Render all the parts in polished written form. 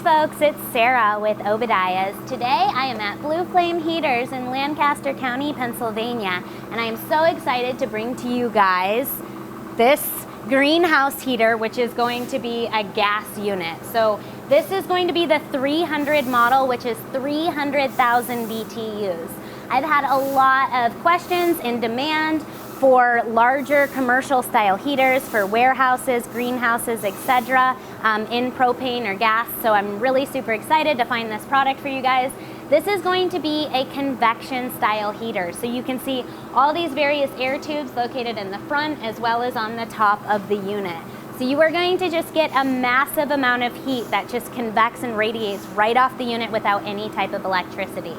folks, it's Sarah with Obadiah's. Today I am at Blu Flame Heaters in Lancaster County, Pennsylvania, and I am so excited to bring to you guys this greenhouse heater, which is going to be a gas unit. So this is going to be the 300 model, which is 300,000 BTUs. I've had a lot of questions in demand for larger commercial style heaters for warehouses, greenhouses, etc. In propane or gas. So I'm really super excited to find this product for you guys. This is going to be a convection style heater. So you can see all these various air tubes located in the front as well as on the top of the unit. So you are going to just get a massive amount of heat that just convects and radiates right off the unit without any type of electricity.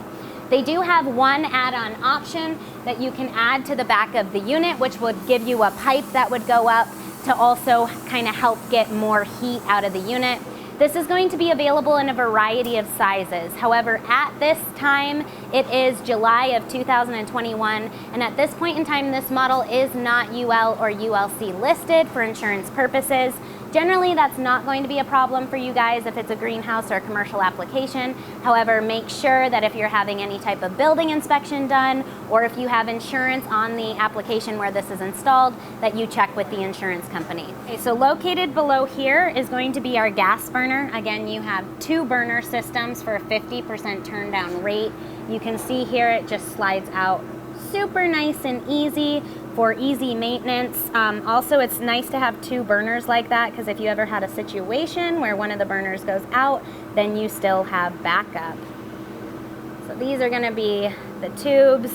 They do have one add-on option that you can add to the back of the unit, which would give you a pipe that would go up to also kind of help get more heat out of the unit. This is going to be available in a variety of sizes. However, at this time, it is July of 2021, and at this point in time, this model is not UL or ULC listed for insurance purposes. Generally, that's not going to be a problem for you guys if it's a greenhouse or a commercial application. However, make sure that if you're having any type of building inspection done, or if you have insurance on the application where this is installed, that you check with the insurance company. Okay, so located below here is going to be our gas burner. Again, you have two burner systems for a 50% turn down rate. You can see here it just slides out super nice and easy for easy maintenance. Also, it's nice to have two burners like that, because if you ever had a situation where one of the burners goes out, then you still have backup. So these are going to be the tubes.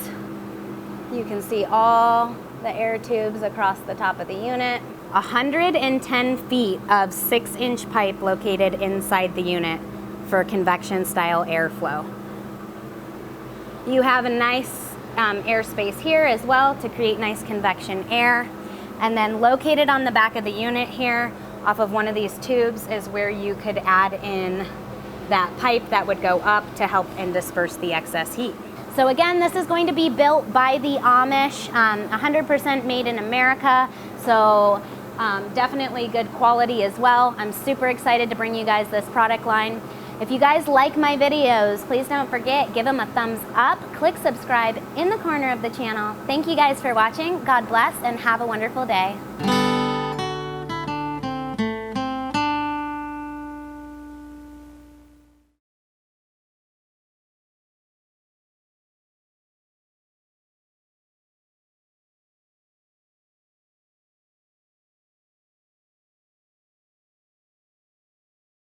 You can see all the air tubes across the top of the unit. 110 feet of 6-inch pipe located inside the unit for convection style airflow. You have a nice airspace here as well to create nice convection air. And then located on the back of the unit here, off of one of these tubes, is where you could add in that pipe that would go up to help and disperse the excess heat. So again, this is going to be built by the Amish, 100% made in America. So definitely good quality as well. I'm super excited to bring you guys this product line. If you guys like my videos, please don't forget, give them a thumbs up, click subscribe in the corner of the channel. Thank you guys for watching. God bless and have a wonderful day.